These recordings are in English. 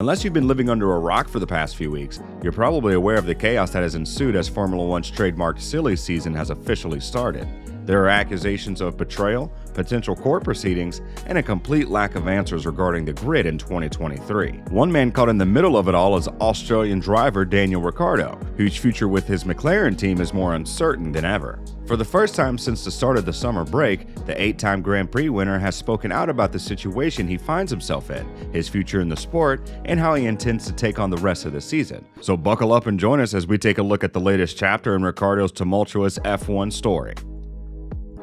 Unless you've been living under a rock for the past few weeks, you're probably aware of the chaos that has ensued as Formula One's trademarked silly season has officially started. There are accusations of betrayal, potential court proceedings, and a complete lack of answers regarding the grid in 2023. One man caught in the middle of it all is Australian driver Daniel Ricciardo, whose future with his McLaren team is more uncertain than ever. For the first time since the start of the summer break, the 8-time Grand Prix winner has spoken out about the situation he finds himself in, his future in the sport, and how he intends to take on the rest of the season. So buckle up and join us as we take a look at the latest chapter in Ricciardo's tumultuous F1 story.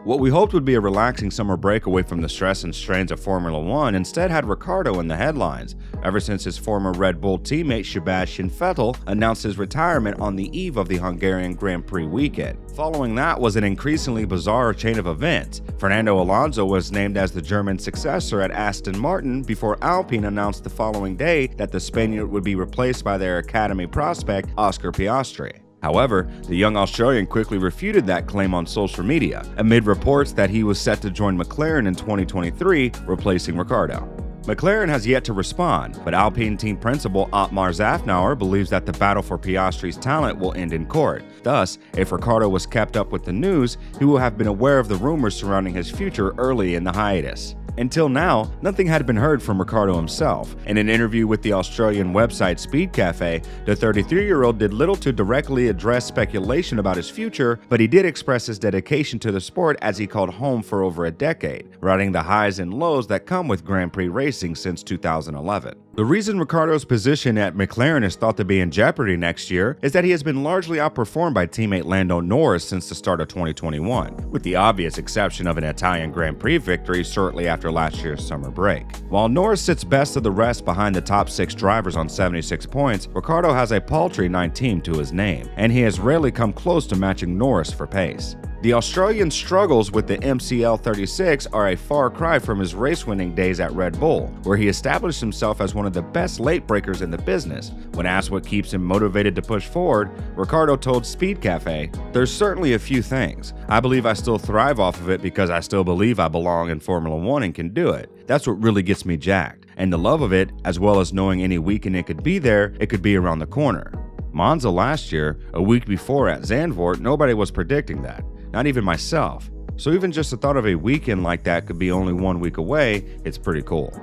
What we hoped would be a relaxing summer break away from the stress and strains of Formula One instead had Ricciardo in the headlines, ever since his former Red Bull teammate Sebastian Vettel announced his retirement on the eve of the Hungarian Grand Prix weekend. Following that was an increasingly bizarre chain of events. Fernando Alonso was named as the German successor at Aston Martin before Alpine announced the following day that the Spaniard would be replaced by their academy prospect Oscar Piastri. However, the young Australian quickly refuted that claim on social media, amid reports that he was set to join McLaren in 2023, replacing Ricciardo. McLaren has yet to respond, but Alpine team principal Otmar Szafnauer believes that the battle for Piastri's talent will end in court. Thus, if Ricciardo was kept up with the news, he will have been aware of the rumors surrounding his future early in the hiatus. Until now, nothing had been heard from Ricciardo himself. In an interview with the Australian website SPEEDCAFE, the 33-year-old did little to directly address speculation about his future, but he did express his dedication to the sport as he called home for over a decade, riding the highs and lows that come with Grand Prix racing since 2011. The reason Ricciardo's position at McLaren is thought to be in jeopardy next year is that he has been largely outperformed by teammate LANDO NORRIS since the start of 2021, with the obvious exception of an Italian Grand Prix victory shortly after last year's summer break. While Norris sits best of the rest behind the top 6 drivers on 76 points, Ricciardo has a paltry 19 to his name, and he has rarely come close to matching Norris for pace. The Australian struggles with the MCL 36 are a far cry from his race-winning days at Red Bull, where he established himself as one of the best late breakers in the business. When asked what keeps him motivated to push forward, Ricciardo told SPEEDCAFE, "There's certainly a few things. I believe I still thrive off of it because I still believe I belong in Formula One and can do it. That's what really gets me jacked. And the love of it, as well as knowing any weekend it could be there, it could be around the corner." Monza last year, a week before at Zandvoort, nobody was predicting that. Not even myself. So even just the thought of a weekend like that could be only 1 week away, it's pretty cool.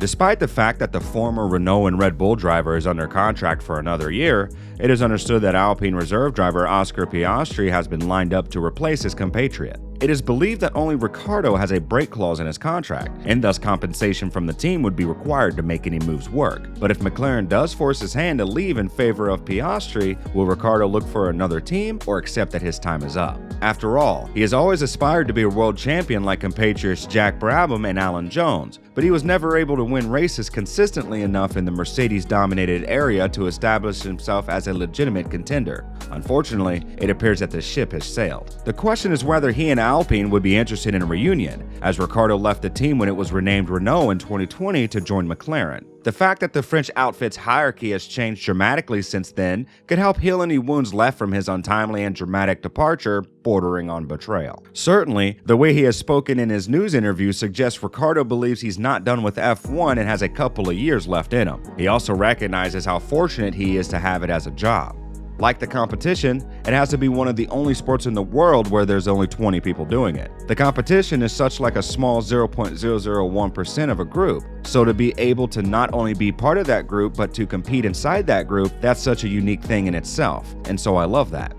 Despite the fact that the former Renault and Red Bull driver is under contract for another year, it is understood that Alpine reserve driver Oscar Piastri has been lined up to replace his compatriot. It is believed that only Ricciardo has a break clause in his contract, and thus compensation from the team would be required to make any moves work. But if McLaren does force his hand to leave in favor of Piastri, will Ricciardo look for another team or accept that his time is up? After all, he has always aspired to be a world champion like compatriots Jack Brabham and Alan Jones, but he was never able to win races consistently enough in the Mercedes-dominated area to establish himself as a legitimate contender. Unfortunately, it appears that the ship has sailed. The question is whether he and Alpine would be interested in a reunion, as Ricciardo left the team when it was renamed Renault in 2020 to join McLaren. The fact that the French outfit's hierarchy has changed dramatically since then could help heal any wounds left from his untimely and dramatic departure, bordering on betrayal. Certainly, the way he has spoken in his news interview suggests Ricciardo believes he's not done with F1 and has a couple of years left in him. He also recognizes how fortunate he is to have it as a job. Like the competition, it has to be one of the only sports in the world where there's only 20 people doing it. The competition is such like a small 0.001% of a group, so to be able to not only be part of that group but to compete inside that group, that's such a unique thing in itself, and so I love that.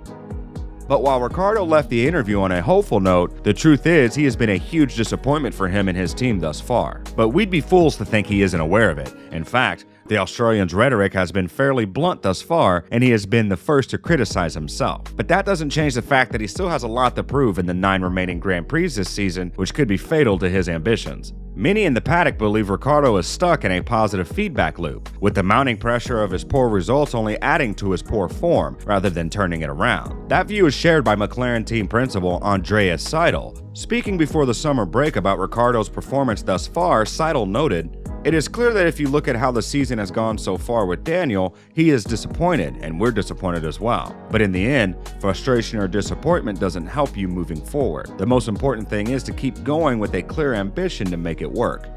But while Ricciardo left the interview on a hopeful note, the truth is he has been a huge disappointment for him and his team thus far. But we'd be fools to think he isn't aware of it. In fact, the Australian's rhetoric has been fairly blunt thus far, and he has been the first to criticize himself. But that doesn't change the fact that he still has a lot to prove in the 9 remaining Grand Prix this season, which could be fatal to his ambitions. Many in the paddock believe Ricciardo is stuck in a positive feedback loop, with the mounting pressure of his poor results only adding to his poor form rather than turning it around. That view is shared by McLaren team principal ANDREAS SEIDL. Speaking before the summer break about Ricciardo's performance thus far, SEIDL noted, "It is clear that if you look at how the season has gone so far with Daniel, he is disappointed, and we're disappointed as well. But in the end, frustration or disappointment doesn't help you moving forward. The most important thing is to keep going with a clear ambition to make it work."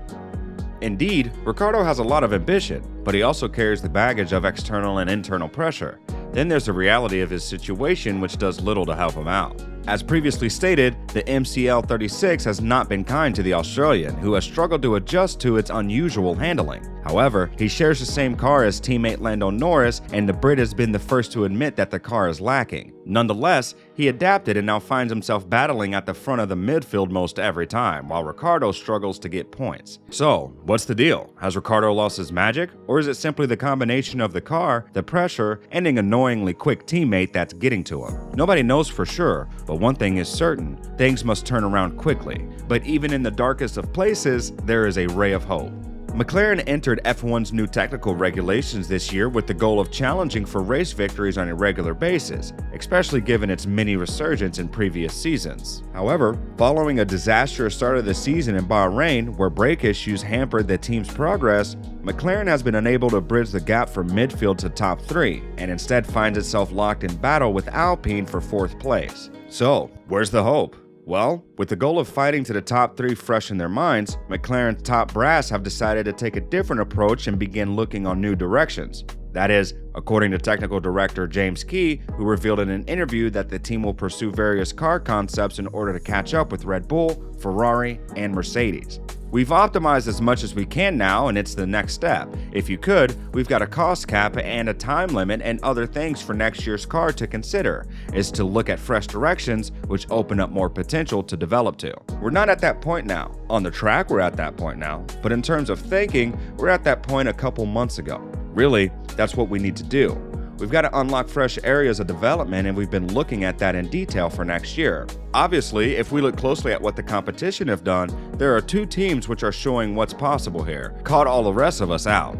Indeed, Ricciardo has a lot of ambition, but he also carries the baggage of external and internal pressure. Then there's the reality of his situation, which does little to help him out. As previously stated, the MCL36 has not been kind to the Australian, who has struggled to adjust to its unusual handling. However, he shares the same car as teammate Lando Norris, and the Brit has been the first to admit that the car is lacking. Nonetheless, he adapted and now finds himself battling at the front of the midfield most every time, while Ricciardo struggles to get points. So, what's the deal? Has Ricciardo lost his magic? Or is it simply the combination of the car, the pressure, and an annoyingly quick teammate that's getting to him? Nobody knows for sure, but one thing is certain, things must turn around quickly. But even in the darkest of places, there is a ray of hope. McLaren entered F1's new technical regulations this year with the goal of challenging for race victories on a regular basis, especially given its mini resurgence in previous seasons. However, following a disastrous start of the season in Bahrain, where brake issues hampered the team's progress, McLaren has been unable to bridge the gap from midfield to top 3, and instead finds itself locked in battle with Alpine for 4th place. So, where's the hope? Well, with the goal of fighting to the top 3 fresh in their minds, McLaren's top brass have decided to take a different approach and begin looking on new directions. That is, according to technical director James Key, who revealed in an interview that the team will pursue various car concepts in order to catch up with Red Bull, Ferrari, and Mercedes. We've optimized as much as we can now, and it's the next step. If you could, we've got a cost cap and a time limit and other things for next year's car to consider, is to look at fresh directions which open up more potential to develop to. We're not at that point now. On the track, we're at that point now, but in terms of thinking, we're at that point a couple months ago. Really, that's what we need to do. We've got to unlock fresh areas of development, and we've been looking at that in detail for next year. Obviously, if we look closely at what the competition have done, there are 2 teams which are showing what's possible here, caught all the rest of us out.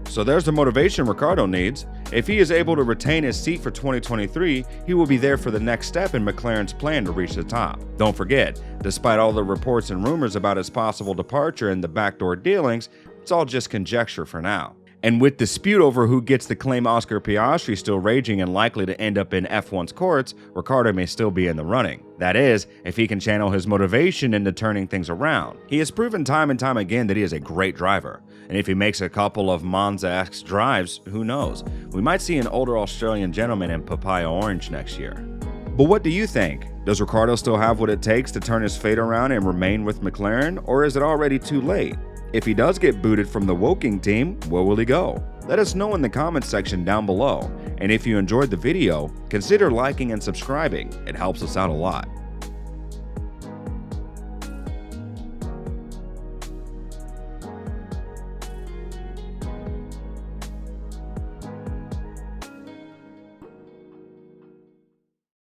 So there's the motivation Ricciardo needs. If he is able to retain his seat for 2023, he will be there for the next step in McLaren's plan to reach the top. Don't forget, despite all the reports and rumors about his possible departure and the backdoor dealings, it's all just conjecture for now. And with dispute over who gets to claim Oscar Piastri still raging and likely to end up in F1's courts, Ricciardo may still be in the running. That is, if he can channel his motivation into turning things around. He has proven time and time again that he is a great driver. And if he makes a couple of Monza-esque drives, who knows? We might see an older Australian gentleman in papaya orange next year. But what do you think? Does Ricciardo still have what it takes to turn his fate around and remain with McLaren, or is it already too late? If he does get booted from the Woking team, where will he go? Let us know in the comments section down below. And if you enjoyed the video, consider liking and subscribing. It helps us out a lot.